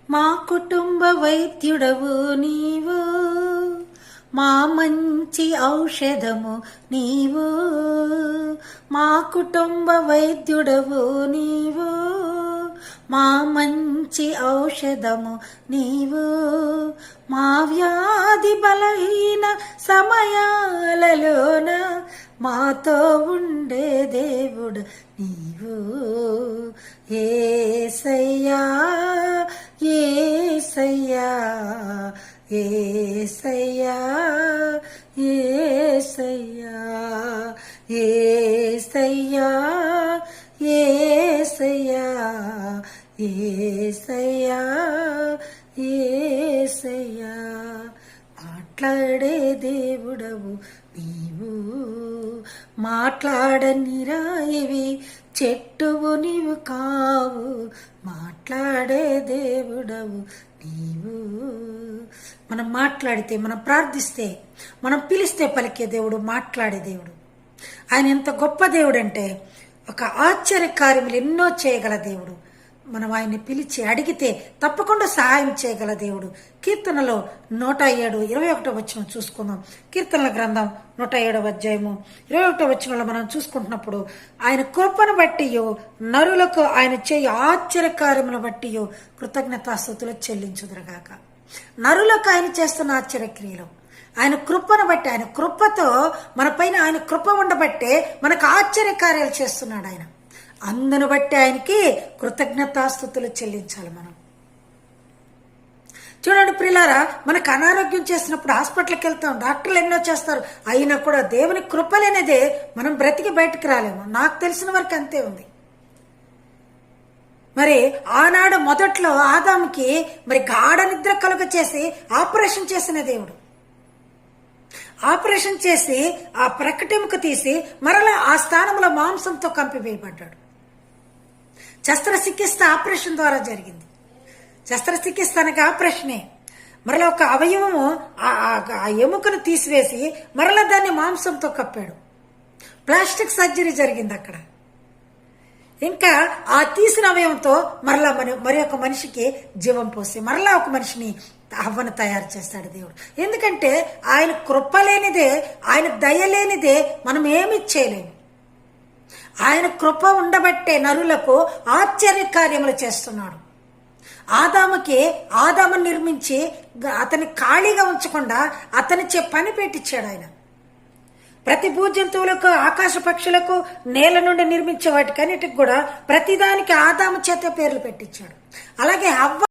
మా కుటుంబ వైద్యుడవు నీవు, మా మంచి ఔషధము నీవు. మా కుటుంబ వైద్యుడవు నీవు, మా మంచి ఔషధము నీవు. మా వ్యాధి బలహీన సమయాలలోన మాతో ఉండే దేవుడు నీవు. యేసయ్యా యేసయ్యా యేసయ్యా యేసయ్యా యేసయ్యా యేసయ్యా యేసయ్యా యేసయ్యా. మాట్లాడే దేవుడవు నీవు, మాట్లాడని రాయివి చెట్టువు నీవు కావు. మాట్లాడే దేవుడవు నీవు. మనం మాట్లాడితే, మనం ప్రార్థిస్తే, మనం పిలిస్తే పలికే దేవుడు, మాట్లాడే దేవుడు. ఆయన ఎంత గొప్ప దేవుడు అంటే ఒక ఆశ్చర్య కార్యములు ఎన్నో చేయగల దేవుడు. మనం ఆయన్ని పిలిచి అడిగితే తప్పకుండా సహాయం చేయగల దేవుడు. కీర్తనలో 107:21 వచనం చూసుకుందాం. కీర్తనల గ్రంథం 107వ అధ్యాయము 21వ వచనంలో మనం చూసుకుంటున్నప్పుడు, ఆయన కృపను బట్టి నరులకు ఆయన చేయి ఆశ్చర్య కార్యములను బట్టి కృతజ్ఞతాస్తుతులు చెల్లించుదురుగాక. నరులకు ఆయన చేస్తున్న ఆశ్చర్యక్రియలు, ఆయన కృపను బట్టి, ఆయన కృపతో మన పైన ఆయన కృప ఉండబట్టే మనకు ఆశ్చర్య కార్యాలు చేస్తున్నాడు ఆయన. అందును బట్టి ఆయనకి కృతజ్ఞతాస్తుతులు చెల్లించాలి మనం. చూడండి ప్రియులారా, మనకు అనారోగ్యం చేసినప్పుడు హాస్పిటల్కి వెళ్తాం, డాక్టర్లు ఎన్నో చేస్తారు, అయినా కూడా దేవుని కృపలేనిదే మనం బ్రతికి బయటకు రాలేము. నాకు తెలిసిన వరకు అంతే ఉంది. మరి ఆనాడు మొదట్లో ఆదాముకి మరి గాఢ నిద్ర కలుగ చేసి ఆపరేషన్ చేసిన దేవుడు, ఆపరేషన్ చేసి ఆ ప్రకటెముక తీసి మరలా ఆ స్థానంలో మాంసంతో కంపివేయబడ్డాడు. శస్త్రచికిత్స ఆపరేషన్ ద్వారా జరిగింది. శస్త్రచికిత్స అనగా ఆపరేషనే. మరలా ఒక అవయవము ఆ ఎముకను తీసివేసి మరలా దాన్ని మాంసంతో కప్పాడు. ప్లాస్టిక్ సర్జరీ జరిగింది అక్కడ. ఇంకా ఆ తీసిన అవయవంతో మరలా మరి ఒక మనిషికి జీవం పోసి మరలా ఒక మనిషిని అవ్వను తయారు చేస్తాడు దేవుడు. ఎందుకంటే ఆయన కృప లేనిదే, ఆయన దయ లేనిదే మనం ఏమి చేయలేము. ఆయన కృప ఉండబట్టే నరులకు ఆశ్చర్య కార్యములు చేస్తున్నాడు. ఆదాముని నిర్మించి అతని ఖాళీగా ఉంచకుండా అతనిచే పని పెట్టించాడు ఆయన. ప్రతి భూజంతువులకు, ఆకాశ పక్షులకు, నేల నుండి నిర్మించే వాటికన్నిటికి కూడా ప్రతిదానికి ఆదాము చేత పేర్లు పెట్టించాడు. అలాగే హవ్వ